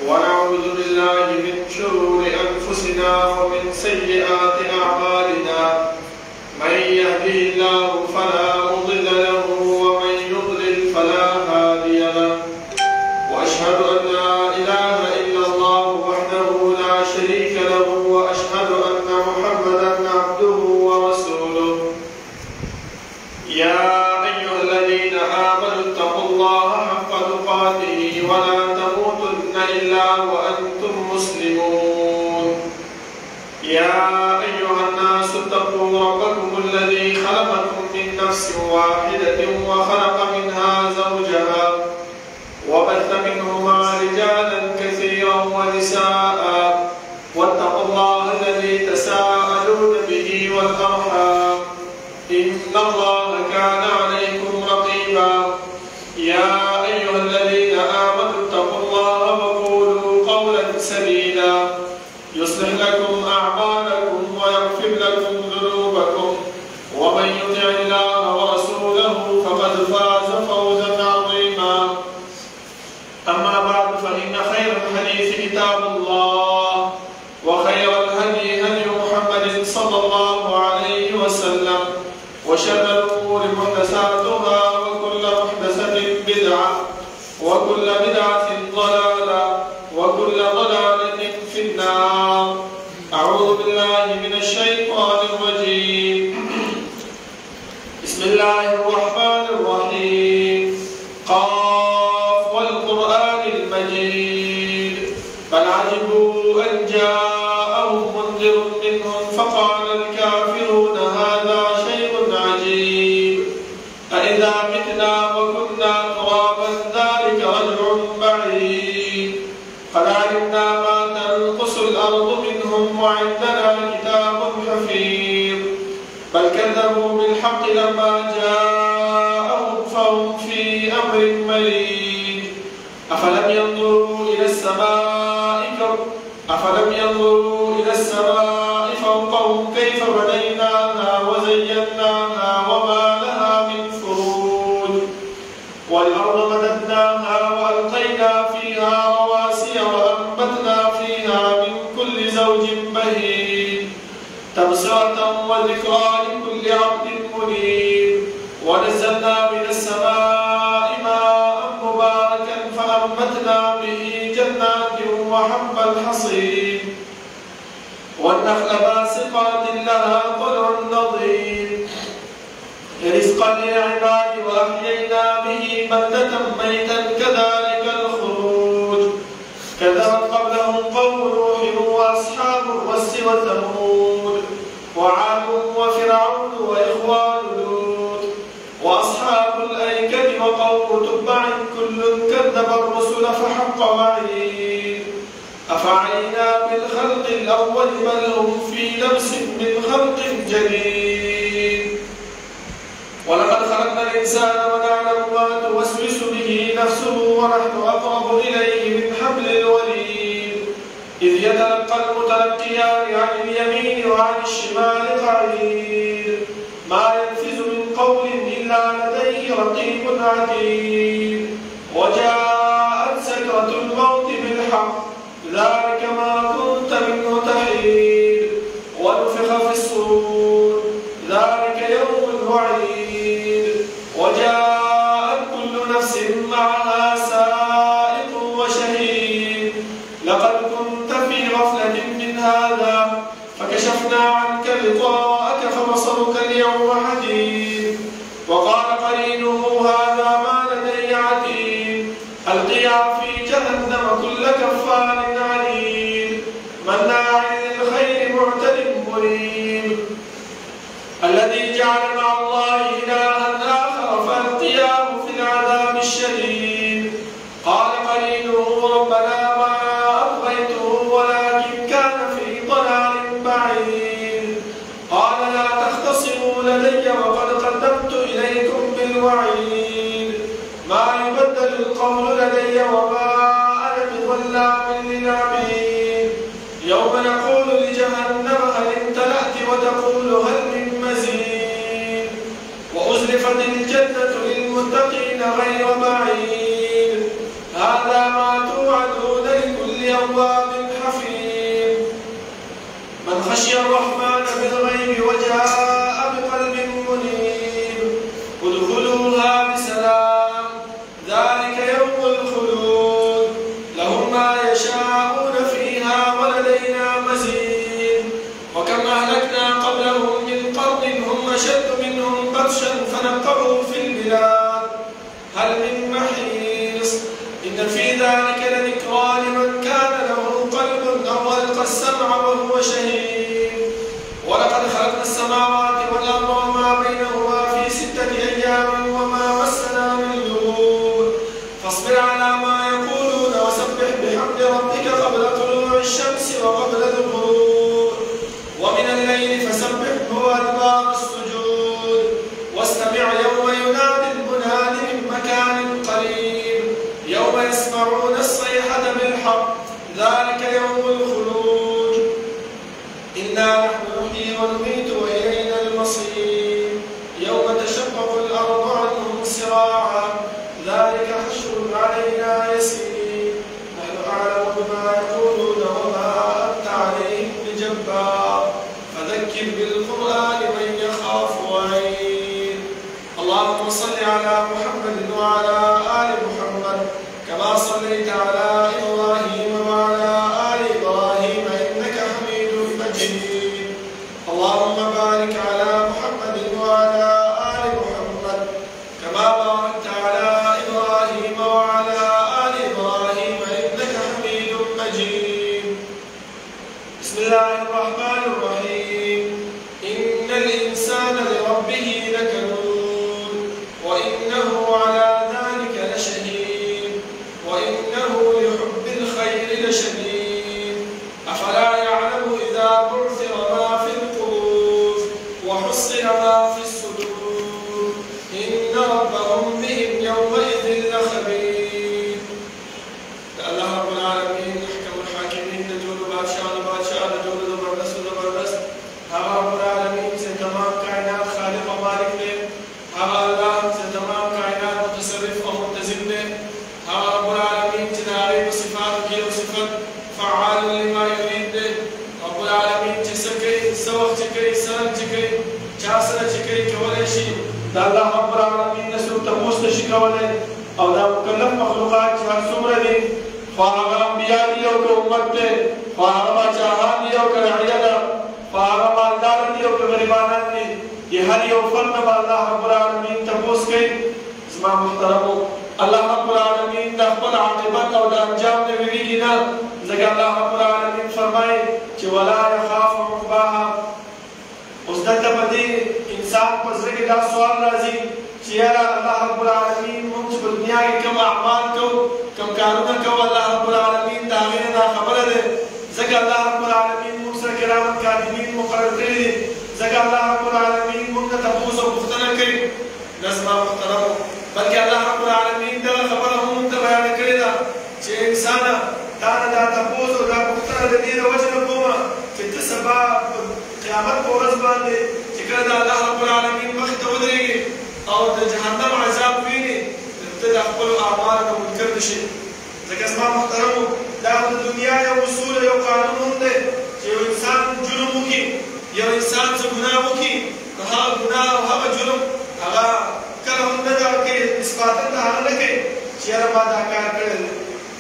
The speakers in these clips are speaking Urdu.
ونعوذ بالله من شرور أنفسنا ومن سيئات أعمالنا. من يهده الله فلا مضل له ومن يضلل فلا هادي له. وأشهد أن لا إله إلا الله وحده لا شريك له وأشهد أن محمدا عبده ورسوله. يا أيها الذين آمنوا اتقوا الله حق تقاته ولا تموتن إلا وأنتم مسلمون. يا أيها الناس اتقوا ربكم الذي خلقكم من نفس واحدة وخلق منها زوجها وبث منهما رجالا كثيرا ونساء واتقوا الله الذي تساءلون به والأرحام إن الله كان عليكم رقيبا. يا أيها الذين آمنوا اتقوا الله وقولوا قولا سديدا يصلح لكم أعمالكم ويغفر لكم ذنوبكم ومن يطع الله ورسوله فقد فاز فوزا عظيما. أما بعد فإن خير الحديث كتاب الله وخير الهدي هدي محمد صلى الله عليه وسلم وشر الأمور محدثاتها وكل محدثة بدعة وكل بدعة ضلالة وكل ضلالة في النار. أعوذ بالله من الشيطان الرجيم. بسم الله الرحمن الرحيم. قاف والقرآن المجيد بل عجبوا أن جاءهم منذر منهم فقال الكافرون هذا شيء عجيب أإذا متنا وكنا ترابا ذلك رجع بعيد قد علمنا ما تنقص الأرض منهم وعندنا كتاب حفيظ بل كذبوا بالحق لما جاءهم فهم في أمر مريج أفلم ينظروا إلى السماء فوقهم كيف بنيناها وزيناها وما لها من فروج والأرض مددناها وألقينا فيها رواسي وأنبتنا فيها من كل زوج بهيج تبصرة وذكرى لكل عبد منيب ونزلنا من السماء ماء مباركا فأنبتنا به جنات وحب الحصيد والنخل باسقات لها طلع نضيد رزقا للعباد وأحيينا به بلدة ميتا كذلك الخروج كذبت قبلهم قوم نوح وأصحاب الرس وثمود وعاد وفرعون وإخوان لوط وأصحاب الأيكة وقوم تبع كل كذب الرسل فحق وعيد أفعلينا بالخلق الأول بل هم في لبس من خلق جديد ولقد خلقنا الإنسان ونعلم ما توسوس به نفسه ونحن أقرب إليه من حبل الوريد إذ يتلقى المتلقيان عن اليمين وعن الشمال قعيد ما يلفظ من قول إلا لديه رقيب عتيد وجاءت سكرة الموت بالحق ذلك ما كنت منه تحيد ونفخ في الصور ذلك يوم الوعيد وجاءت كل نفس معها سائق وشهيد لقد كنت في غفلة من هذا فكشفنا عنك غطاءك فبصرك اليوم حديد وقال قرينه هذا ما لدي عتيد ألقيا في جهنم كل كفار عنيد مناع للخير معتد مريب الذي جعل مع الله إلها آخر فألقياه في العذاب الشديد قال قرينه ربنا ما أطغيته ولكن كان في ضلال بعيد قال لا تختصموا لدي وقد قدمت إليكم بالوعيد ما يبدل القول لدي وما أنا بظلام فتنقبوا في البلاد هل من محيص إن في ذلك لذكرى لمن كان له قلب أو ألقى السمع وهو شهيد ولقد خلقنا السماوات والأرض وما بينهما في 6 أيام وما مسنا من لغوب فاصبر على ما يقولون وسبح بحمد ربك قبل طلوع الشمس وقبل الغروب ومن الليل فسبحه وأدبار السجود واستمع يوم ينادي المناد من مكان قريب يوم يسمعون الصيحة بالحق ذلك يوم الخلود إنا نحن نحيي ونميت وإلينا المصير يوم تشقق الأرض عنهم سراعا ذلك حشر علينا يسير نحن أعلم بما يقولون وما أنت عليهم بجبار فذكر بالقرآن من يخاف وعيد اللهم صل على محمد وعلى آل محمد كما صليت على إبراهيم وعلى آل إبراهيم إنك حميد مجيد اللهم بارك على محمد وعلى آل محمد كما باركت على إبراهيم وعلى آل إبراهيم إنك حميد مجيد بسم الله الرحمن الرحيم إن الإنسان لربه لكنود وإنه على ذلك لشهيد وإنه لحب الخير لشديد أفلا يعلم إذا بعثر ما في القلوب وحصل ما في الصدور إن ربهم بهم يومئذ لخبير الله رب العالمين أحكم الحاكمين نجول بادشاہ نجول زبردست هذا رب العالمين سے تمام کائنات خالق و مالک نے هذا الله سے تمام کائنات متصرف و منتظم نے هذا رب العالمين تناغي بصفات كي وصفات فعال لما يريد رب العالمين تسكي سوق تكي سن تكي جاسر تكي كولشي دا الله رب العالمين نسو تبوس نشي كولي او دا مكلف مخلوقات هر څومره دي فهغه انبیاء دي او که امت دي فهغه باچاهان دي او که رعیه ده فهغه مالدار دي او که غریبانان دي د هر یو فرد به الله رب العالمین تبوس کوي زما محترمو الله رب العالمین د خپل عاقبت او د انجام نه ویریږي نه ځکه الله رب العالمین فرمایي چې ولا یخاف عقباها اوس دلته په دې انسان په زړه کې دا سوال راځي چې یاره الله رب العالمین موږ چې په دنیا کې کوم اعمال کوو کوم کارونه کوو الله رب العالمین د هغې نه ناخبره دی ځکه الله رب العالمین موږ سره کرامن کاتبین مقرر کړي دي ځکه الله رب العالمین موږ ته تپوس او پوښتنه کوي نه زما محترمو بلکې الله رب العالمین دغه خبره هم موږ ته بیانه کړې ده چې انسانه تا نه دا تپوس او دا پوښتنه د دې د وجې نه کومه چې ته سبا قیامت په ورځ باندې چې کله د الله رب العالمین مخې ته ودرېږي او د جهنم عذاب ویني ته د خپلو اعمالو نه منکر نه شي ځکه زما محترمو دا د دنیا یو اصول یو قانون هم دی چې یو انسان جرم وکړي یو انسان څه ګناه وکړي نو هغه ګناه او هغه جرم هغه کله هم نه دغه کوي اثباتا د هغه نه کوي چې یاره ما دا کار کړی دی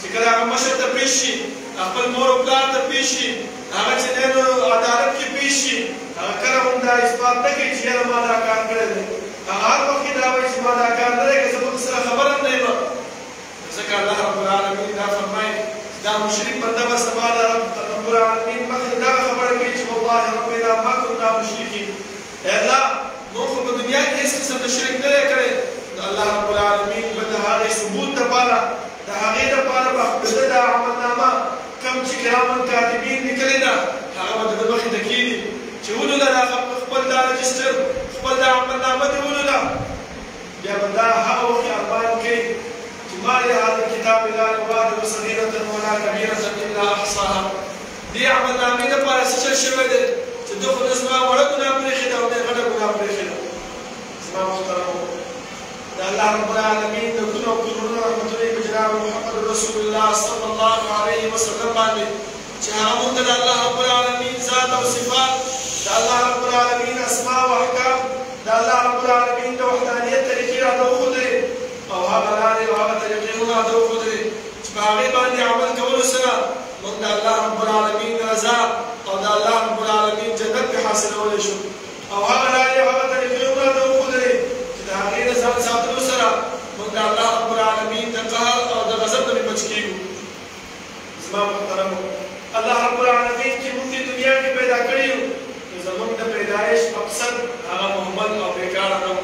چې کله هغه مشر ته پیش شي خپل مور او پلار ته پیش شي هغه چې دی نو عدالت کې پیش شي هغه کله هم دا اثبات نه کوي چې یاره ما دا کار کړی دی هغه هر وخت کې دا وایي چې ما دا کار نه دی که زه په سره خبره هم نه یم ځکه الله رب العالمین دا فرمایي دا مشرک بنده به سبا د رب العالمین مخې دغه خبره کوي چې والله ربنا ما كنا مشرکین ای الله موږ خو په دنیا کې هېڅ قسم د شرک نه دی کړی نو الله رب العالمین به د هغې ثبوت دپاره د هغې دپاره به د ده دا عملنامه کوم چې کرامن کاتبین لیکلې ده هغه به د ده مخې ته کښېږدي چې ولوله دا خپل دا رجسټر خپل دا عملنامه دې ولوله بیا به دا هغه وخت ارمان کوي چې ما لهذا الكتاب لا يغادر صغيرة ولا كبيرة إلا أحصاها دې عملنامې دپاره څه چل شوی دی چې ده خو نه زما وړه ګناه پرېښې ده او نه یې غټه ګناه پرېښې ده زما محترمو د الله رب العالمین د ګونو او کورونو رحمتونه په جناب محمد رسول الله صلی الله علیه وسلم باندې چې هغه موږ ته د الله رب العالمین ذات او صفات د الله رب العالمین اسماء او احکام د الله رب العالمین د وحدانیت طریقې راته وښودلې او هغه لارې او هغه طریقې موږ راته وښودلې چې په هغې باندې عمل کولو سره موږ د الله رب العالمین رضا او د الله رب العالمین جنت پې حاصلولی شو او هغه لارې او هغه طریقې موږ راته وښودلې چې د نه ځان ساتلو سره موږ د الله رب العالمین د قهر او د غضب نه بچ کېږو. زما محترمو، الله رب العالمین چې موږ دې دنیا کې پیدا کړي یو، نو زموږ د پیدایش مقصد هغه محمد او بیکاره نه و،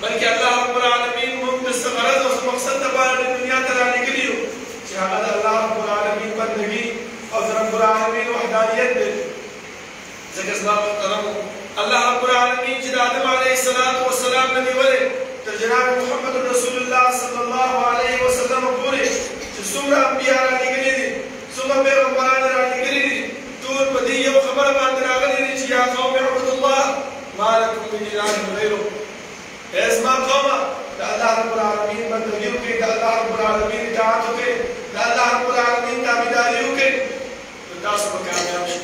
بلکې الله رب العالمین موږ د څه غرض او څه مقصد دپاره دې دنیا ته رالېږلي یو چې هغه د الله رب العالمین بندګي او د رب العالمین وحدانیت دی. ځکه زما محترمو، الله رب العالمین چې د آدم علیه السلام نه نیولې تر جناب محمد رسول الله صلی الله علیه وسلم پورې چې څومره انبیا رالېږلي دي، څومره پیغمبران رالېږلي دي، ټول په دې یو خبره باندې راغلي دي چې یا قوم اعبدوا الله ما لکم من اله غیره. ای زما قومه، د الله رب العالمین بندګي وکړئ، د الله رب العالمین اطاعت وکړئ، د الله رب العالمین تابعداري وکړئ، نو تاسو به کامیاب شئ.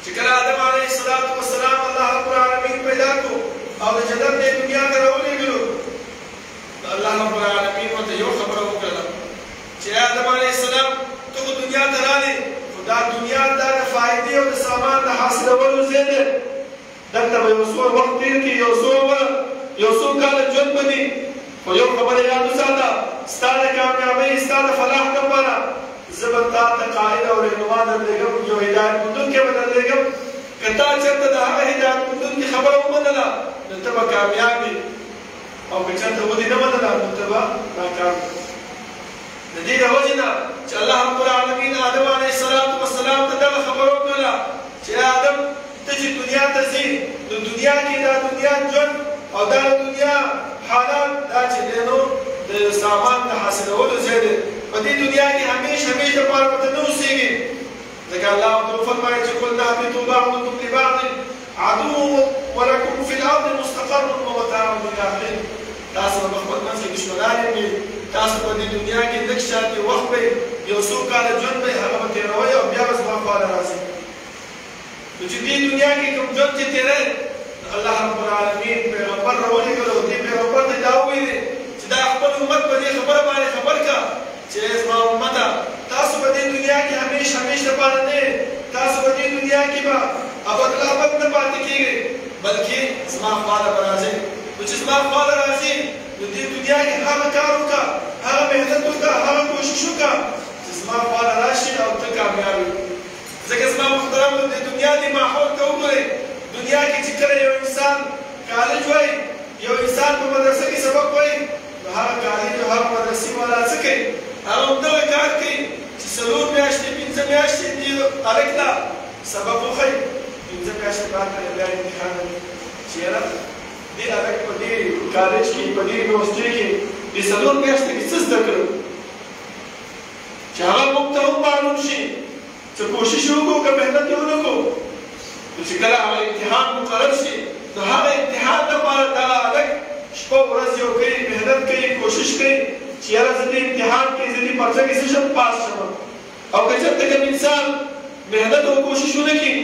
چې کله آدم علیه السلام الله رب العالمین پیدا کړو او د جنت دې دنیا ته راولېږلو، نو الله رب العالمین ورته یو خبره وکړله چې آدم علیه السلام ته خو دنیا ته رالې، خو دا دنیا دا د فایدې او د سامان د حاصلولو ځای دی. دلته به یو څو وخت تېر کړي، یو څو کاله ژوند به دي، خو یو خبره یاد وساته، ستا د کامیابۍ، ستا د فلاح لپاره زه به تا ته قائد او رهنما درلېږم، یو هدایت موندونکی به درلېږم. که تا چېرته د هغه هدایت موندونکي خبره ومنله نو ته به کامیاب وي، او که چېرته ودې نه منله نو ته به ناکام وي. د دې د وجې نه چې الله رب العالمین آدم علیه السلام ته دغه خبره وکړله چې آدم ته چې دنیا ته ځې، نو دنیا کې دا دنیا ژوند او دا دنیا حالات دا چې دی نو د سامان د حاصلولو ځای دی. په دې دنیا کې همیش دپاره به ته نه اوسېږې، ځکه الله ورته وفرمایي چې قلنا اهبطوا بعضکم لبعض عدو ولکم فی الارض مستقر ومتاع الی حین. تاسو به په خپل منځ کې دشمنان یې، تاسو په دې دنیا کې لږ شاتې وخت به یو څو کاله ژوند به هغه به تېروئ او بیا به زما خواله راځئ. نو چې دې دنیا کې کوم ژوند چې تېروئ، الله رب العالمین پیغمبر راولېږلو، دې پیغمبر ته دا وویلې چې دا خپل امت په دې خبره باندې خبر کړه چې زما امته، تاسو په دې دنیا کې همیش دپاره نه، تاسو په دې دنیا کې به ابد نه پاتې کېږئ، بلکې زما خواله به راځئ. نو چې زما خواله راځي، نو دې دنیا کې هغه کار وکړه، هغه محنت وکړه، هغه کوشش وکړه چې زما خواله راشي او ته کامیاب وي. ځکه زما محترمو، د دنیا دې ماحول ته وګورئ. دنیا کې چې کله یو انسان کالج وایي، یو انسان په مدرسه کې سبق وایي، نو هغه کالج او هغه مدرسې والا څه کوي؟ هغه همدغه کار کوي چې 4 میاشتې 5 میاشتې دې هلک ته سبق وښایي، 5 میاشتې بعد ته بیا امتحان وي چې یاره دې هلک په دې کالج کې، په دې یونیورسټۍ کې دې 4 میاشتې کې څه زده کړل، چې هغه موږ ته هم معلوم شي چې کوشش وکړو که محنت یې ونه کړو. نو چې کله هغه امتحان مقرر شي، نو هغه امتحان لپاره دغه هلک شپه ورځ یو کوي، محنت کوي، کوشش کوي چې یاره زه دې امتحان کې، زه دې پرچه کې څه شم، پاس شم. او که چېرته کوم انسان محنت او کوشش ونه کړي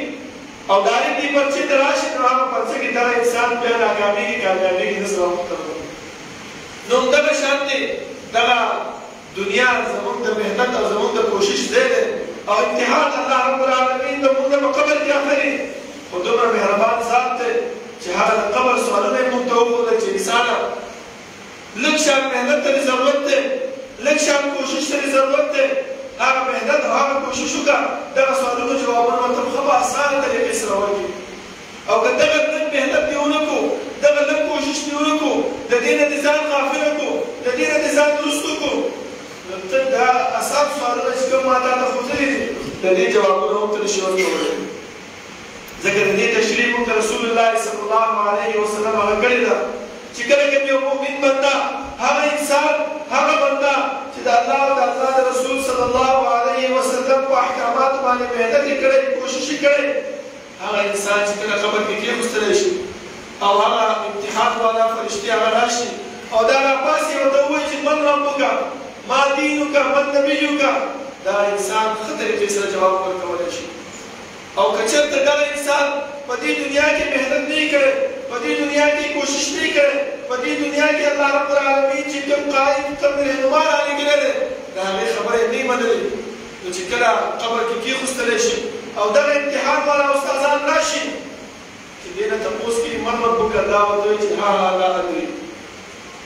او ډایرکټ دې پرچې ته راشي، نو هغه پرچه کې دغه انسان بیا ناکامېږي، کامیابېږي نه. زما محترمو، نو همدغه شان دی دغه دنیا زموږ د محنت او زموږ د کوشش ځای دی، او امتحان الله رب العالمین زموږ نه په قبر کې اخلي. خو دومره مهربان ذات دی چې هغه د قبر سوالونه یې موږ ته وښودل چې انسانه لږ شان محنت ته ضرورت دی، لږ شان کوشش ته ضرورت دی، هغه محنت او هغه کوشش وکړه، دغه سوالونو جوابونه ورته په ښه په اسانه طریقې سره ورکړي. او که دغه لږ محنت دې ونه کړو، دغه لږ کوشش دې ونه کړو، د دې نه دې ځان غافله کړو، د دې نه دې ځان درست کړو، نو ته دا اصاب سوالونه چې کوم ما تا ته ښودلي دي، د دې جوابونه هم ته نشي ورکولی. ځکه د دې تشریح موږ ته رسول الله صلی الله علیه وسلم هغه کړې ده چې کله کوم یو مؤمن بنده، هغه انسان، هغه بنده چې د الله او د الله د رسول صلی الله علیه وسلم په احکاماتو باندې محنت یې کړی، کوشش یې کړی، هغه انسان چې کله قبر کې کېښودلی شي او هغه امتحان والا فرشتې هغه راشي او دا راپاسي ورته ووایي چې من ربک، ما دینک، من نبیک، دا انسان ښه طریقې سره جواب ورکولی شي. او که چېرته دغه انسان په دې دنیا کې محنت نه یې کړی، په دې دنیا کې کوشش نه یې کړی، په دې دنیا کې الله رب العالمین چې کوم قائد، کوم رهنما رالېږلی دی، د هغې خبره یې نه یې منلې، نو چې کله قبر کې کېښودلی شي او دغه امتحان والا استادان راشي چې دې نه تپوس کړي من ربک، دا ورته وایي چې ها لا ادري،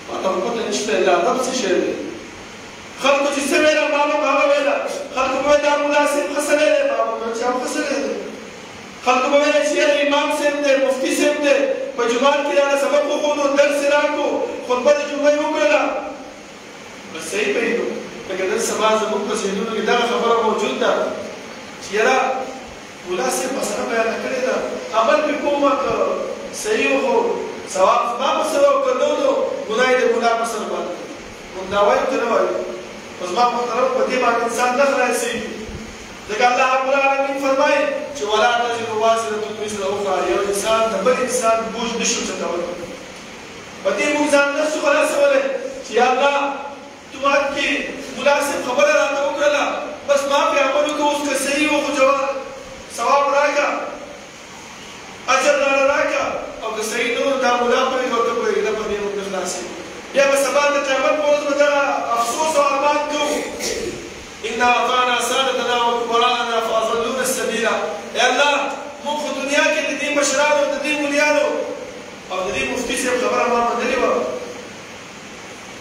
ما ته پته نشته دا ادب څه شی دی خلکو چې څه ویله ما به هغه ویله خلکو به ویل دا ملا صاحب ښه سړی دی ما به ویل چې هم ښه سړی دی خلکو به ویل چې یاره امام صاحب دی مفتي صاحب دی په جومات کې راله سبق وښودو درس یې راکړو خطبه د جمعې وکړله بس صحیح پوهېږو لکه نن سبا زموږ په ذهنونو کې دغه خبره موجود ده چې یاره ملا صاحب مسله بیانه کړې ده عمل پرې کومه که صحیح و خو ثواب زما په سره او که نه نو ګناه یې د ملا په سر باندې موږ دا وایو که نه وایو خو زما محترم په دې باندې انسان نه خلاصېږي ځکه الله رب العالمین فرمایي چې ولا تزر وازرة وزر اخرى یو انسان د بل انسان بوج نشو چتولی په دې موږ ځان نشو خلاصولی چې یا الله تو ما کې ملا صاحب خبره راته وکړله بس ما پرې عمل وکړه اوس که صحیح و خو ثواب راکړه اجر راله راکړه او که صحیح نه و دا ملا پرېږده او ته پرېږده په دې موږ نه خلاصېږو بیا به سبا د قیامت په ورځ به دغه افسوس او ارمان کوو إنا أطعنا سادتنا وكبراءنا فأضلونا السبيل يا الله موږ خو دنیا کې د دې مشرانو د دې ملیانو او د دې مفتي صاحب خبره ما منلې وه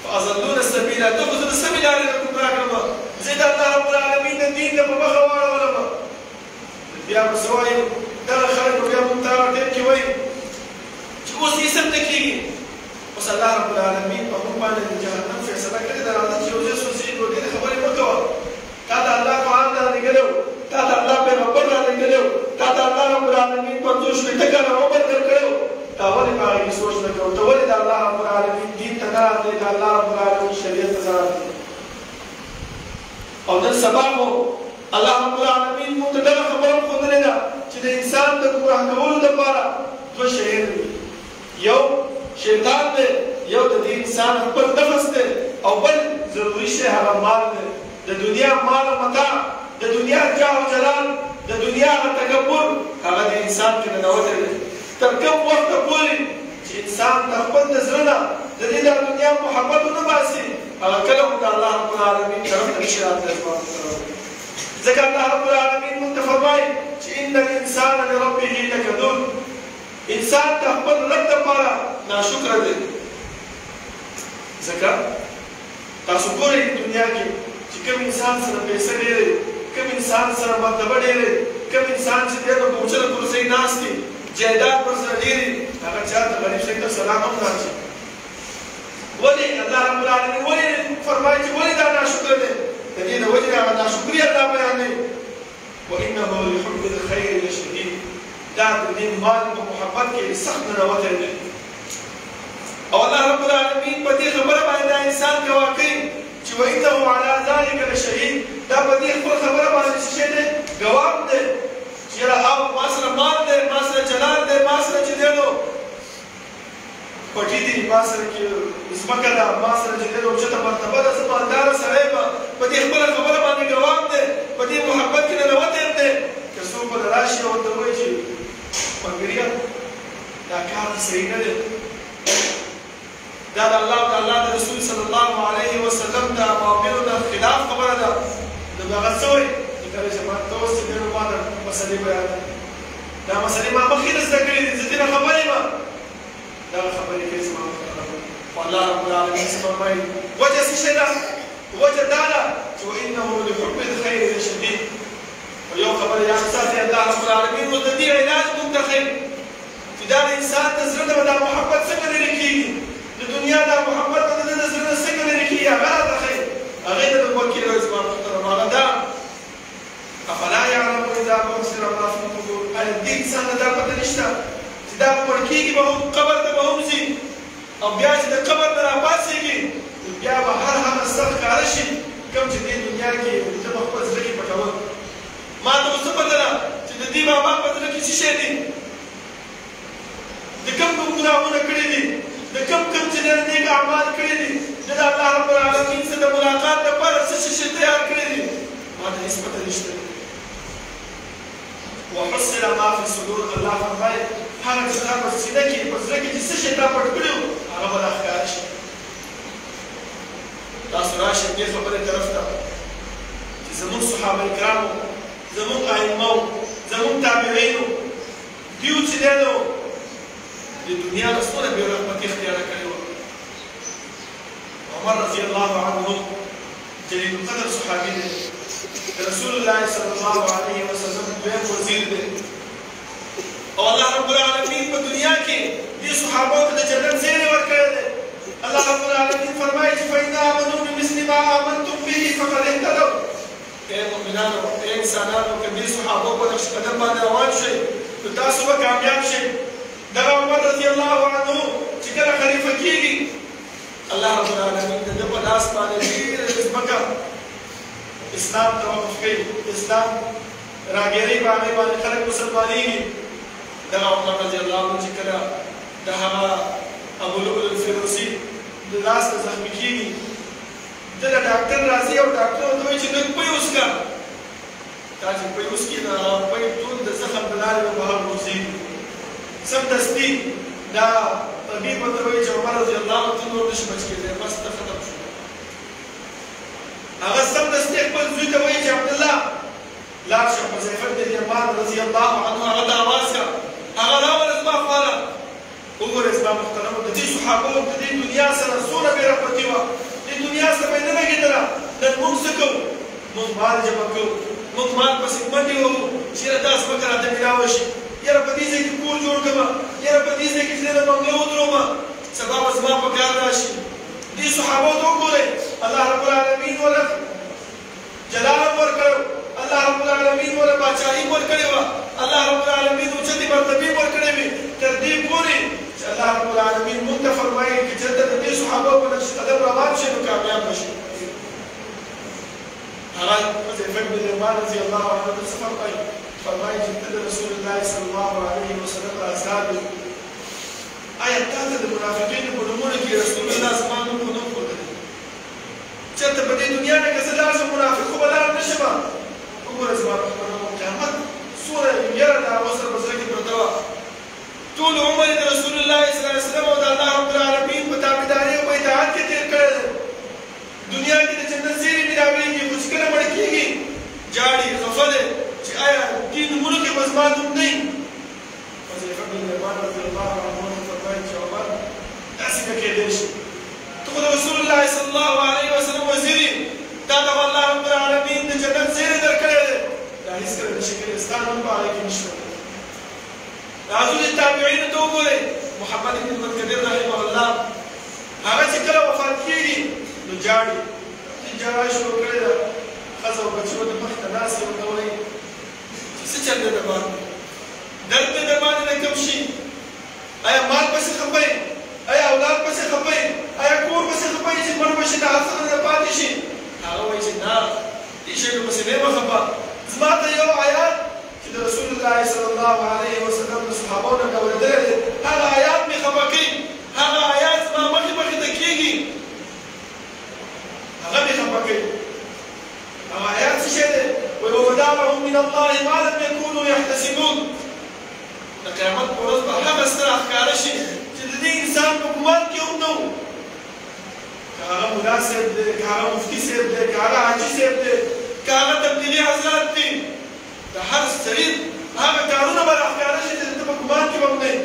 فأضلونا السبيل ته خو زه د سمې لارې نه ګمراه کړم زه د الله رب العالمین د دین نه په مخه واړولم بیا به څه وایو دغه خلک به بیا موږ ته ټیم کې وایي چې اوس یې څه نه کېږي اوس الله رب العالمین په موږ باندې د جهنم فیصله کړې ده راځه چې یو ځای سوځېږو دې خبرې مه کوه تا ته الله قرآن رالېږلی و تا ته الله پیغمبر رالېږلی و تا ته الله رب العالمین 50 شپېته کاله عمر درکړی و تا ولې په هغې کې سوچ نه کوو ته ولې د الله رب العالمین دین ته نه راتلی د الله رب العالمین شریعت ته نه راتلی او نن سبا خو الله رب العالمین موږ ته دغه خبره ښودلې ده چې د انسان د ګمراه کولو دپاره 2 شیان دي یو شیطان دی یو د دې انسان خپل نفس دی او بل ضروري شی هغه مال دی د دنیا مال او متاع د دنیا جاه او جلال د دنیا هغه تکبر هغه د انسان کې ننوتی دی تر کوم وخته پورې چې انسان د خپل د زړه نه د دې د دنیا محبت ونه باسي هغه کله هم د الله رب العالمین طرف ته نشي راتلی ځکه الله رب العالمین موږ ته فرمایي چې ان الانسان لربه لکدود انسان د خپل رب دپاره ناشکره دی ځکه تاسو ګورئ دنیا کې چې کوم انسان سره پیسه ډېرې کوم انسان سره مرتبه ډېرې کوم انسان چې دی نو په اوچته کرسۍ ناست دي جایداد ورسره ډېرې هغه چا ته غریب سړي ته سلام هم نه اچي ولې الله رب العالمین ولې فرمایي چې ولې دا ناشکره دی د دې د وجې هغه ناشکري الله بیانوي وانه لحب الخیر لشدید دا د دې مال په محبت کې سخت ننوتی دی او الله رب العالمین په دې خبره باندې دا انسان ګواه کوي چې وانه علی ذلک لشهید دا په دې خپل خبره باندې څه شی دی ګواه دی چې یاره او ما سره مال دی ما سره جلال دی ما سره چې دی نو پټي دي ما سره کې ځمکه ده ما سره چې دی نو اوچته مرتبه ده زه مالداره سړی یم په دې خپله خبره باندې ګواه دی په دې محبت کې ننوتی یم دی که څوک به راشي او ورته ووایي چې ملګریه دا کار صحیح نه دی دا د الله او د الله د رسول صلی الله علیه وسلم د اوامرو د خلاف خبره ده نو هغه څه وایي چې کله چې ما ته اوس چې دی نو ما ته مسلې بیان دا مسلې ما مخکې نه زده کړې دي زه دې نه خبر یم دغه خبرې کوي زما خو الله رب العالمین څه فرمایي وجه څه شی ده وجه دا ده چې وانه لحب الخیر لشدید او یو خبره یاد ساتئ الله رب العالمین نو د دې علاج موږ ته ښیي چې دا د انسان د زړه نه دا محبت څنګه لرې کېږي د دنیا دا محبت به د ده د زړه نه څنګه لرې کېږي هغه راته ښیي هغې ته د وکیل وایي زما محترم هغه دا افلا یعلم اذا بعثر ما في القبور آیا دې انسان ته دا پته نشته چې دا به مړ کېږي به هم قبر ته به هم ځي او بیا چې د قبر نه راپاڅېږي بیا به هر هغه سخت ښکاره شي کوم چې دې دنیا کې ده به خپل زړه کې پټول ما ته اوس څه پته ده چې د دې بابا په زړه کې څه شی دي د کوم کوم ګناهونه کړي دي د کوم کوم چې د نیک اعمال کړي دي د الله رب العالمین سره د ملاقات لپاره څه شی تیار کړي دي ما ته هېڅ پته نشته وحصل ما في الصدور الله فرمایي هغه چې تا په سینه کې په زړه کې چې څه شی تا پټ کړي وو هغه به راښکاره شي تاسو راشئ دې خبرې طرف ته چې زموږ صحابه کرامو زموږ ائمه زموږ تابعینو دیو چې دی نو د دنیا نه څومره بې رحمتي اختیاره کړې وه عمر رضي الله عنه جليل القدر صحابي دی رسول الله صلى الله عليه وسلم دویم وزیر دی او الله رب العالمین په دنیا کې دې صحابو ته د جنت زیری ورکړی دی الله رب العالمین فرمایي چې فإن آمنوا بمثل ما آمنتم به فقد اهتدوا اے مؤمنانو اے انسانانو که دې صحابو په نقش قدم باندې روان شئ نو تاسو به کامیاب شئ دغه عمر رضی الله عنه چې کله خلیفه کېږي الله رب العالمین د ده په لاس باندې ډېره ځمکه اسلام ته وقف کوي اسلام راګیري باندې خلک مسلمانېږي دغه عمر رضی الله عنه چې کله د هغه ابو لؤلؤ الفردوسي د لاس ته زخمي کېږي ده له ډاکټر راځي او ډاکټر ورته وایي چې لږ پۍ وڅښه دا چې پۍ وڅکي نو هغه پۍ ټول د زخم د لارې به بهر وځي سمدستي دا طبیب ورته وایي چې عمر رضی الله عنه ته نور نشي بچ کېدی بس ته ختم شو هغه سمدستي خپل زوی ته وایي چې عبدالله لاړ شه حذیفه بن الیمان رضی الله عنه هغه ته اواز کړه هغه راوله زما خواله وګوره زما محترمو د دې صحابو د دې دنیا سره څومره بې رغبتي وه دې دنیا سره به یې نه لګېدله نن موږ څه کوو موږ مال جمع کوو موږ مال پسې منډې وهو چې یاره دا ځمکه راته میلاوه شي یاره په دې ځای کې کور جوړ کړمه یاره په دې ځای کې چې د بنګله ودرومه سبا به زما په کار راشي دې صحابو ته وګورئ الله رب العالمین وله جلال ورکړی الله رب العالمین وله باچاهي ورکړې وه الله رب العالمین اوچتې مرتبې ورکړې وې تر دې پورې چې الله رب العالمین موږ ته فرمایي که چېرته د دې صحابو په نقش قدم روان شي نو کامیاب به شي هغه حذیفه بن الیمان رضی الله عنه ته څه فرمایي چې ته د رسول الله صلی الله علیه وسلم اصحاب آیا تا ته د منافقینو په نومونو کې رسول الله زما نوم په نوم ښودلی چېرته په دې دنیا نه که زه لاړ شم منافق خو به لاړ نه شم وګوره زما پښتنو قیامت څومره یره د هغو سره په زړه کې پرته وه ټول عمر یې د رسول الله صلی الله علیه وسلم او د الله رب العالمین په تابعدارۍ او په اطاعت کې تېر کړی دی دنیا کې د جنت زیري میلاوېږي خو چې کله مړ کېږي جاړي خفه دی چې آیا دې نومونو کې به زما نوم نه وي حذیفه بن الیمان رضی الله عنه فرمایي چې عمر داسې نه کېدی شي ته خو د رسول الله صلی الله علیه وسلم وزیر یې تا ته الله رب العالمین د جنت زیری درکړی دی دا هېڅکله نشي کېدی ستا نوم په هغې کې نشته راځو د تابعینو ته وګورئ محمد بن منکدر رحمه الله هغه چې کله وفات کېږي نو جاړي جاړه شروع کړې ده ښځه او بچي ورته مخې ته ناستې ورته وایي چې څه چل دی درباندې درد دی درباندې نه کم شي آیا مال پسې خفه یې آیا اولاد پسې خفه یې آیا کور پسې خفه یې چې مړ به شي د حسد نه پاتې شي هغه وایي چې نه دې شیانو پسې نه یم خفه زما ته یو آیات چې د رسول الله صلی الله علیه وسلم د صحابو نه مې اورېدلی دی هغه آیات مې خفه کوي هغه آیات زما مخې مخې ته کېږي هغه مې خفه کوي هغه آیات څه شی دی وایي وبدا لهم من الله ما لم یکونوا یحتسبون د قیامت په ورځ به هغه ستره ښکاره شي چې د دې انسان په ګمان کې هم نه و که هغه ملا صاحب دی که هغه مفتي صاحب دی که هغه حاجي صاحب دی که هغه تبلیغي حضرات دي د هر سړي هغه کارونه به راښکاره شي چې د ده په ګمان کې به هم نه وي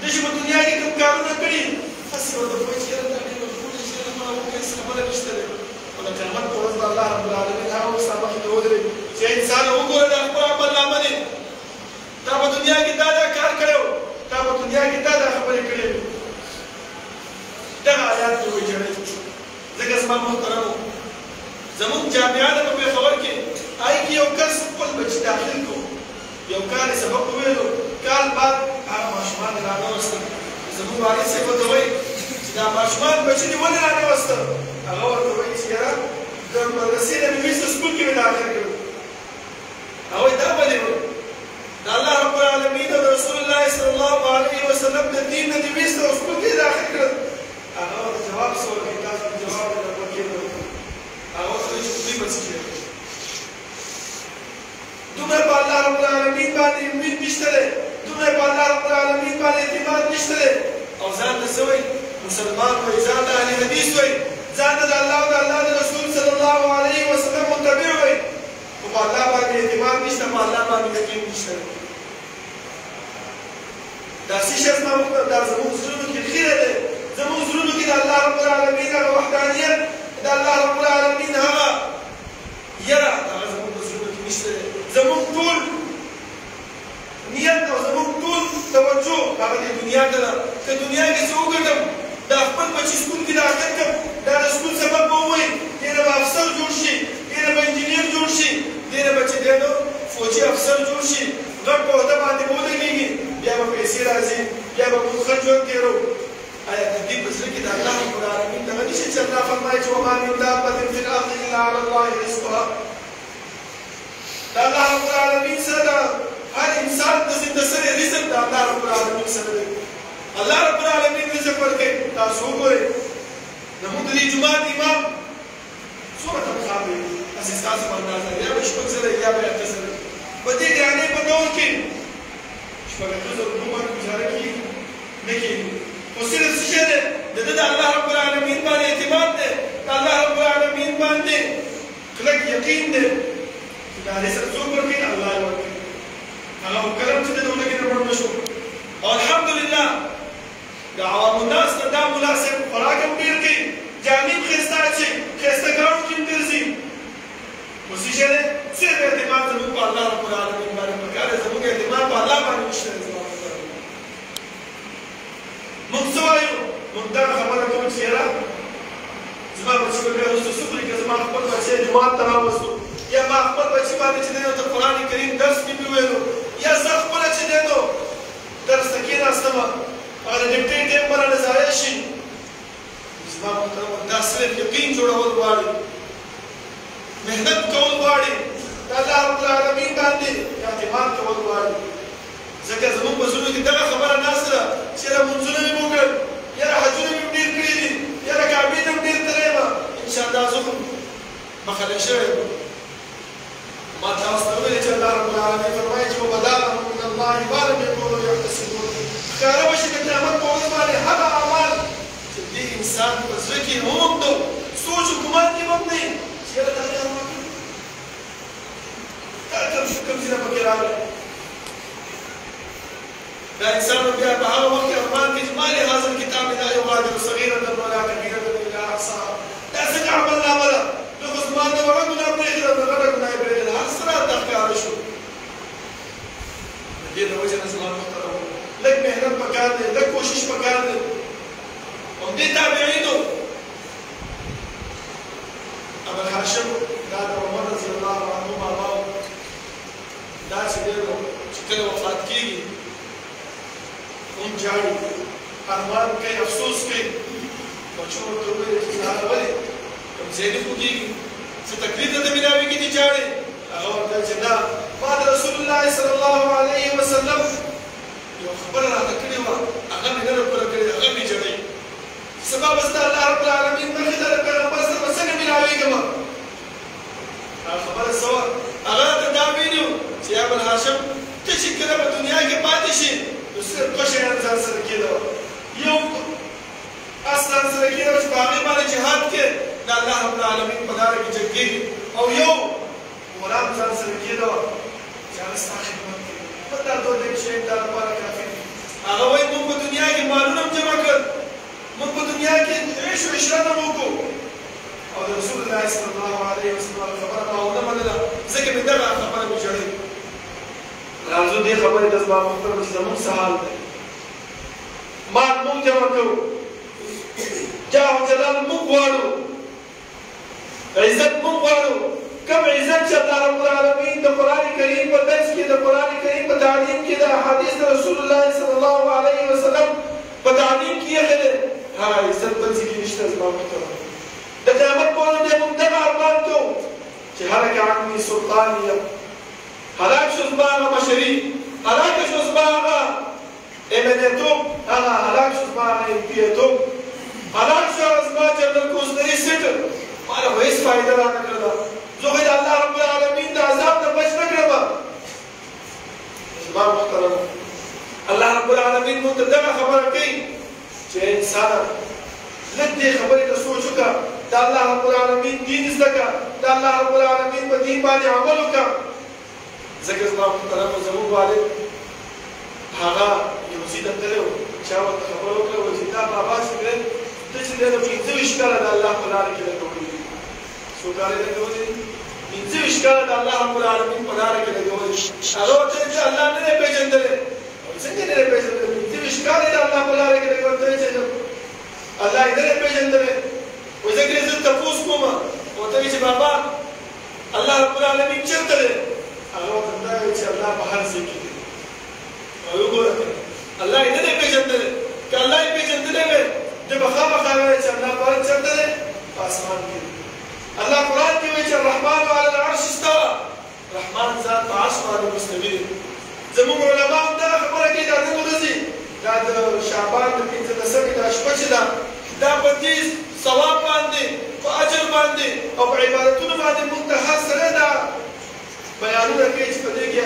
ده چې په دنیا کې کوم کارونه کړي هسې ورته وایي چې یاره دا ډېر مجبور دی چې یاره ما وکړې هېڅ خبره نشته دی خو د قیامت په ورځ به الله رب العالمین هغه وخت ستا مخې ته ودرېږي چې انسانه وګوره دا خپل عمل نامه دی تا په دنیا کې دا کار کړی و تا په دنیا کې دا خبرې کړې وې دغه آیات کې وایي جړی ځکه زما محترمو زموږ جامعانه په پېښور کې هغې کې یو کس خپل بچي داخل کړو یو کال یې سبق وویلو کال بعد هغه ماشومان یې رانهوستل زموږ والد صاحب ورته وایي چې دا ماشومان بچي دې ولې رانهوستل هغه ورته وایي چې یاره د مدرسې نه مې ویسته سکول کې مې داخل کړو هغه وایي دا ولې وایي د الله رب العالمین او د رسول الله صلی الله علیه وسلم د دین نه دې ویسته او سکول کې یې داخل کړل هغه ورته جواب څه ورکړي تاسو ته جواب یې درته ورکړي هغه ورته وایي چې دوی به څه کوي دومره په الله رب العالمین باندې امید نشته دی دومره په الله رب العالمین باندې اعتماد نشته دی او ځان ته څه وایي مسلمان وایي ځان ته اهل حدیث وایي ځان ته د الله او د الله د رسول صلی الله علیه وسلم متبع وایي خو په الله باندې اعتماد نشته په الله باندې یقین نشته دی دا څه شی زما دا زموږ زړونو کې خیره دی زموږ زړونو کې د الله رب العالمین هغه وحدانیت، د الله رب العالمین هغه یره هغه زموږ په زړونو کې نشته دی. زموږ ټول نیت او زموږ ټول توجه هغه د دنیا ته ده. که دنیا کې څه وګټم، دا خپل بچي سکول کې داخل کړم، دا د سکول سبب به ووایي، دې نه به افسر جوړ شي، دې نه به انجینر جوړ شي، دې نه به چې دی نو فوجي افسر جوړ شي، غټ په عهده باندې به ولګېږي، بیا به پیسې راځي، بیا به موږ ښه ژوند تېرو. آیا د دې په زړه کې د الله رب العالمین دغه نشي چې الله فرمایي چې وما من دابة فی الارض الا علی الله رزقها. د الله رب العالمین سره هر انسان د زنده سره رزق د الله رب العالمین سره دی. الله رب العالمین رزق ورکوي. تاسو وګورئ زموږ د دې جومات امام څومره تنخواه لري؟ هسې ستاسو په اندازه یا به شپږ زره یا به اته زره. په دې ګرانۍ په دور کې شپږ اته زره روپۍ باندې ګزاره کېږي نه کېږي. خو صرف څه شی دی؟ د ده د الله رب العالمین باندې اعتماد دی، د الله رب العالمین باندې کلک یقین دی چې دا رزق څوک ورکوي؟ الله یې ورکوي. هغه کرم چې د دولت کې نه مړ نه شو. او الحمدلله د عوام الناس ته دا مناسب خوراک هم ډېر کوي، جامې هم ښایسته اچوي، ښایسته ګاڼو کې هم ګرځي. خو څه شی دی؟ صرف اعتماد زموږ په الله رب العالمین باندې پکار دی. زموږ اعتماد په الله باندې نشته دی. موږ څه وایو؟ موږ دغه خبره کوو چې یاره زما بچي به بیا وروسته څه کړي؟ که زما خپل بچی جومات ته راوستو، یا ما خپل بچي باندې چې دی نو د قرآن کریم درس مې وویلو، یا زه خپله چې دی نو درس ته کېناستم، هغه د ډیپټۍ ټایم به رانه ضایع شي. زما محترمو دا صرف یقین جوړول غواړي، محنت کول غواړي، د الله رب العالمین باندې اعتماد کول غواړي. ځکه زموږ په زړونو کې دغه خبره ناسته ده چې یاره لمونځونه مې وکړل، یاره حجونه مې ډېر کړي دي، یاره کعبې ته مې ډېر تللی یم، انشاءالله زه خو مخالف شوی یم. ما تاسو ته وویل چې الله رب العالمین فرمایي چې وبدا لهم من الله ما لم یکونوا یحتسبون. ښکاره به شي د قیامت په ورځ باندې هغه اعمال چې دې انسان په زړه کې هم نو سوچ و ګمان کې هم نه وي چې یاره دا مې اعمال کړي، دا کوم څه پکې راغلی. دا انسان بیا په هغه وخت کې ارمان کوي چې ما لهذا الکتاب لا یغادر صغیرة ولا کبیرة الا احصاها. دا څنګه عملنامه ده؟ نو خو زما د وړه ګناه پرېښېده، د غټه ګناه یې پرېښېده، هر څه راته ښکاره شو. د دې د وجې نه زما محترمو لږ محنت پکار دی، لږ کوشش پکار دی. همدې تابعینو ابوالهاشم دا د عمر رضی الله عنه بابا و، دا چې دی نو چې کله وفات کېږي هم جاړي، ارمان کوي، افسوس کوي. بچو ورته وویل چې هغه ولې کوم ځای نه خوږېږي، څه تکلیف درته ملاوېږي چې جاړې؟ هغه ورته ویل چې نه، ما د رسول الله صلی الله علیه وسلم یوه خبره راته کړې وه، هغه مې نه ده پوره کړې، هغه مې جړی. سبا به زه د الله رب العالمین مخې ته د پیغمبر سره به څنګه ملاوېږم؟ هغه خبره څه وه؟ هغه راته دا ویلي وو چې یا ابوالهاشم ته چې کله په دنیا کې پاتې شي نو صرف دوه شیان ځان سره کېده وه. یو اس ځان سره کېده وه چې په هغې باندې جهاد کې د الله رب العالمین په لاره کې جنګېږي، او یو غلام ځان سره کېده وه چې هغه ستا خدمت کوي. په دا دوه ډېر شیان دا لپاره کافي دي. هغه وایي موږ په دنیا کې مالونه هم جمع کړل، موږ په دنیا کې عیش و عشرت هم وکړو، او د رسول الله صلی الله علیه وسلم خبره ما ونه منله، ځکه مې دغه خبره مې جړۍ. راځو دې خبرې ته زما محترم چې زموږ څه حال دی. مال موږ جمع کوو، جاه و جلال موږ غواړو، عزت موږ غواړو. کوم عزت چې الله رب العالمین د قرآن کریم په درس کې، د قرآن کریم په تعلیم کې، د احادیث د رسول الله صلی الله علیه وسلم په تعلیم کې ایښی دی، هغه عزت بل ځای کې نشته. زما محترم د قیامت په ورځ بیا موږ دغه ارمان کوو چې هلک عني سلطانیه، هلاک شو زما هغه مشري، هلاک شو زما هغه امنیتوب، هغه هلاک شو زما هغه امپیتوب، هلاک شو هغه زما جنرال کوزنري سیټ، ما له خو هېڅ فایده رانه کړله. زه خو د الله رب العالمین د عذاب نه بچ نه کړم. زما محترمو الله رب العالمین موږ ته دغه خبره کوي چې انسانه لږ دې خبرې ته سوچ وکړه، د الله رب العالمین دین زده کړه، د الله رب العالمین په دین باندې عمل وکړه. ځکه زما محترمو زموږ والد هغه یو ځای ته تللی و چا ورته خبره وکړه وایي چې دا بابا چې دی ته چې دی نو 25 کاله د الله په لاره کې لګولي دي څو کاله یې لګولي دي 25 کاله د الله رب العالمین په لاره کې لګولي هغه ورته چې الله نه دی پېژندلی څنګه نه دی پېژندلی 25 کاله د الله په لاره کې لګولي چې الله یې نه دی پېژندلی وایي ځکه زه تپوس کوم ورته وایي چې بابا الله رب العالمین چېرته دی هغه ورته دا وایي چې الله په هر ځای کې دی او وګوره الله یې نه دی پېژندلی که الله یې پېژندلی وی د به خامخا وایي چې الله په هر چېرته دی په اسمان کې دی الله قرآن کې وایي چې الرحمن علی العرش استوى رحمان ذات په عرش باندې مستوي دی زموږ علما هم دغه خبره کوي دا نن ورځې دا د شعبان د 15مې دا شپه چې ده دا په دې ثواب باندې په اجر باندې او په عبادتونو باندې منتهى سره دا بیانونه کوي چې په دې کې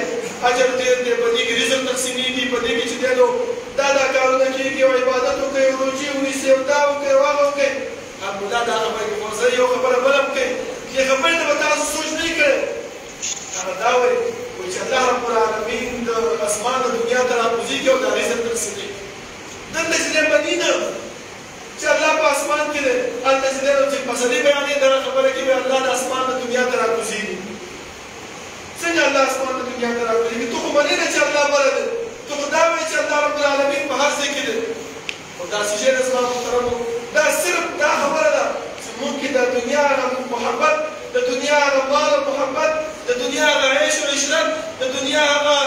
اجر ډېر دی په دې کې رزق تقسیمېږي په دې کې چې دی نو دا کارونه کېږي او عبادت وکړئ او روژې ونیسئ او دا وکړئ او هغه وکړئ الحمدلله دا خبره کې خو زه یو خبره بله هم کوي دې خبرې ته به تاسو سوچ نه کړی هغه دا وایي چې الله رب العالمین د اسمان د دنیا ته راکوزېږي او دا رزق تقسیمېږي دلته چې دی مني نه چې الله په اسمان کې دی هلته چې دی نو چې مسلې بیانې دغه خبره کوي الله د اسمان د دنیا ته راکوزېږي څنګه الله اسمان د دنیا ته راکوزېږي ته خو منې نه چې الله بره دی ته خو دا وایې چې الله رب العالمین په هر ځای کې دی خو داسې شی ده زما محترمو دا صرف دا خبره ده چې موږ کې د دنیا هغه محبت د دنیا هغه مال او محبت د دنیا هغه عیش او عشرت د دنیا هغه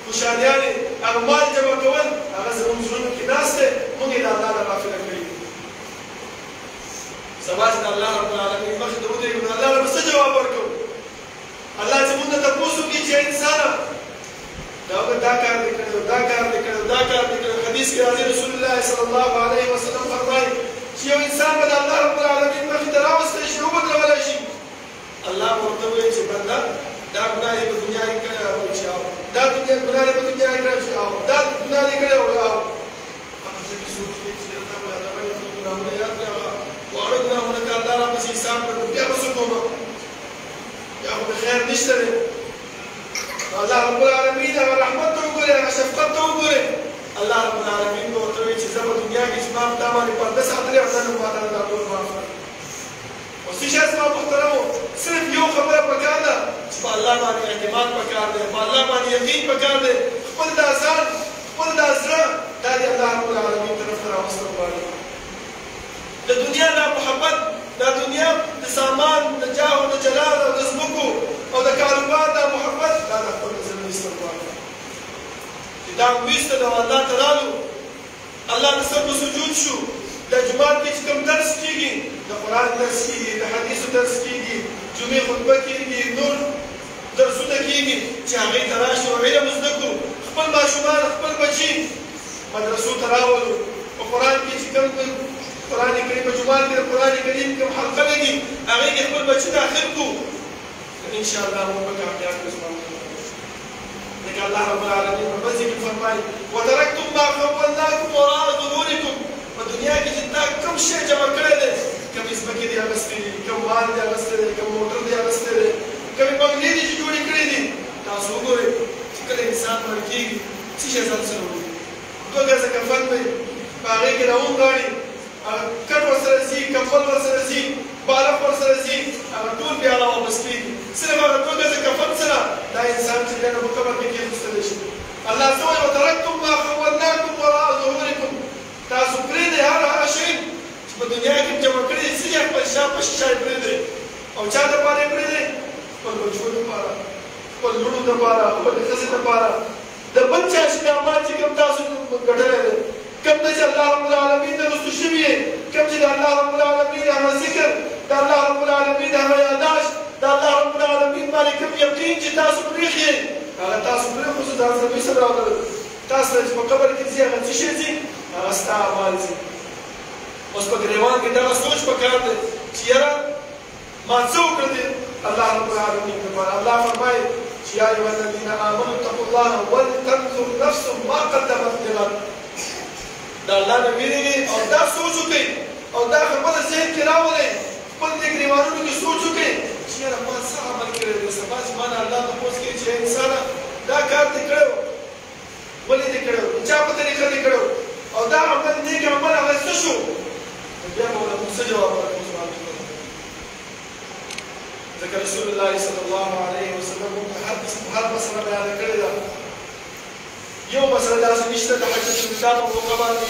خوشحالیانې هغه مال جمع کول هغه زموږ زړونو کې ناست دی موږ یې د الله نه غافله کړي سبا چې د الله رب العالمین مخې ته ودرېږو نو الله به څه جواب ورکوو الله چې موږ ته تپوس وکړي چې انسانه دا کار دې کړی دا کار دې کړی دا کار دې کړی حدیث کې راځي رسول الله صلی الله علیه وسلم فرمایي چې یو انسان به د الله رب العالمین مخې ته راوستی شي وبدلولی شي الله به ورته ووایي چې بنده دا ګناه یې په دنیا کې کړی او چې دا ګناه یې په دنیا کې کړی او دا ګناه یې کړی او هغه څه کې سوچ کوي چې دا به یادوي ګناهونه یاد کړي هغه واړه ګناهونه که الله راپسې حساب کړي بیا به څه کومه بیا خو خیر نشته دی الله رب العالمین هغه رحمت ته وګورئ هغه شفقت ته وګورئ الله رب العالمین به ورته وایي چې زه په دنیا کې چې ما په تا باندې پرده ساتلې او نن ما ته دا ټول معاف کړه اوس څه شی زما محترمو صرف یو خبره پکار ده چې په الله باندې اعتماد پکار دی په الله باندې یقین پکار دی خپل دا ځان خپل دا زړه دا د الله رب العالمین طرف ته راوستل غواړي د دنیا دا محبت دا دنیا د سامان د جاه او د جلال او د ځمکو او د کاروبار دا محبت دا د خپل زړه ایستل غواړي چې دا ویسته او الله ته رالو الله ته سر په سجود شو د جومات کې چې کوم درس کېږي د قرآن درس کېږي د حدیثو درس کېږي جمعې خطبه کېږي نور درسونه کېږي چې هغې ته راشو او علم زده کړو خپل ماشومان خپل بچي مدرسو ته راولو په قرآن کې چې کوم قرآن کریم په جومات کې د قرآن کریم کوم حلقه لګي هغې کې خپل بچي داخل کړو انشاءالله موږ به کامیاب کړو لکه الله رب العالمین په بل ځای کې فرمایي وترکتم ما خولناکم وراء ظهورکم په دنیا کې چې تا کوم شی جمع کړی دی کومې ځمکې دي اخیستې دي کوم مال دي اخیستی دی کوم موټر دی اخیستی دی کومې بنګلې دي چې جوړې کړې دي تاسو وګورئ چې کله انسان مړ کېږي څه شی ځان سره وړي 2 ګزه کفن دی په هغې کې راونغاړي کټ ورسره ځي کمبل ورسره ځي بالښت ورسره ځي هغه ټول بیا راواپس کېږي صرف هغه 2 ګزه کفن سره دا انسان چې دی نو په قبر کې کېښودلی شي الله څه وایي وترکتم ما خولناکم وراء ظهورکم تاسو پرېږدئ هغه شی چې په دنیا کې جمع کړي دي څه یې خپل شا په شا یې پرېږدئ او چا دپاره یې پرېږدئ خپل بچو دپاره خپل لوڼو دپاره خپلې ښځې دپاره د بل چا چې دا مال چې کوم تاسو ګټلی دی کوم ته چې الله رب العالمین نه رسو شوي یې کوم چې د الله رب العالمین هغه ذکر د الله رب العالمین هغه یاداشت د الله رب العالمین باندې کوم یقین چې تاسو پرېښي هغه تاسو پرېښو زه ځان سره څه راوړل تاسو ته چې په قبر کې ځي هغه څه شی ځي هغه ستا اعمال ځي اوس په ګریوان کې دغه سوچ پکار دی چې یاره ما څه وکړل الله رب العالمین دپاره الله فرمایي چې یا ایها الذین آمنوا اتقوا الله ولتنظر نفس ما قدمت لغد د الله نه ویرېږئ او دا سوچ وکړئ او دا خبره ذهن کې راولئ خپل دې ګریوانونو کې سوچ وکړئ چې یاره ما څه عمل کړی دی سبا چې ما نه الله تپوس کوي چې انسانه دا کار دې کړی و ولې دې کړی و چا په طریقه دې کړی او دا عمل نیک عمل هغه څه شو بیا به ورته څه جواب ورکړو ځکه رسول الله صلی الله علیه وسلم هر مسله بیانه کړې ده یو مسله داسې نشته د حجة الوداع په موقع باندې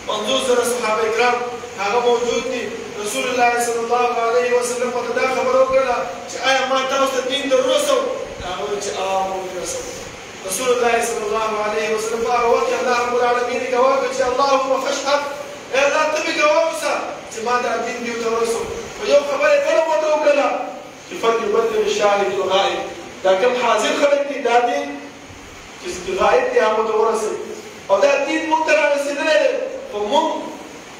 150,000 صحابه کرام هغه موجود دي رسول الله صلی الله علیه وسلم ورته دا خبره وکړه چې آیا ما تاسو ته دین در ورسوم هغه وویل چې موږ ورسوم رسول الله صلی الله علیه وسلم په هغه وخت کې الله رب العالمین ګواه کړ چې اللهم فاشهد ای الله ته مې ګواه اوسه چې ما دا دین دې ورته ورسوم خو یو خبره یې بله ورته وکړله چې فلیبلغ الشاهد الغائب دا کوم حاضر خلک دي دا دین چې غایب دی هغه ته ورسوي او دا دین موږ ته رارسېدلی دی خو موږ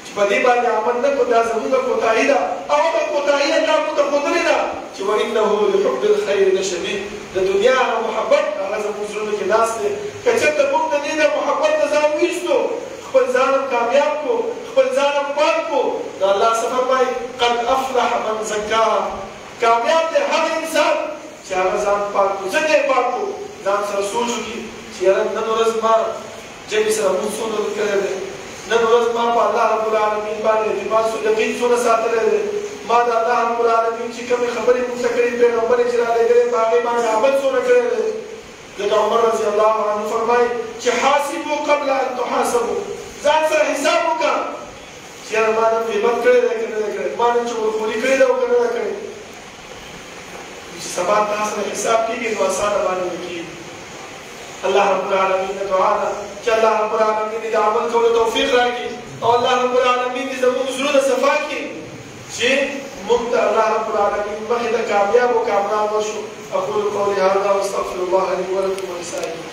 چې په دې باندې عمل نه کړو دا زموږ کوتاهي ده او هغه کوتاهي الله موږ ته ښودلې ده چې وانه لحب الخیر لشدید د دنیا هغه محبت هغه زموږ زړونو کې ناست دی که چېرته موږ د دې د محبت نه ځان ویستو خپل ځان هم کامیاب کړو خپل ځان هم پاک کړو نو الله څه فرمایي قد افلح من زکاها کامیاب دی هغه انسان چې هغه ځان پاک کړو څنګه یې پاک کړو ځان سره سوچ وکړي چې یاره نن ورځ ما جبې سره مونځ څومره کړی دی نن ورځ ما په الله رب العالمین باندې اعتماد یقین څومره ساتلی دی ما د الله رب العالمین چې کومې خبرې موږ ته کړي پیغمبر یې چې رالېږلی په هغې باندې عمل څومره کړی دی ځکه عمر رضی الله عنه فرمایي چې حاسبو قبل ان تحاسبو ځان سره حساب وکړه چې یاره ما نن غیبت کړی دی که نه دی کړی ما نن چغلخوري کړې ده او که نه ده کړې چې سبا تا سره حساب کېږي نو اسانه باندې کېږي الله رب العالمین نے دعا ده چې الله رب العالمین دې عمل کولو توفیق راکړي او الله رب العالمین دې زموږ زړونه صفا کړي چې موږ ته الله رب العالمین مخې ته کامیاب او کامران وشو اقول قولي هذا واستغفر الله لي ولكم ولسائر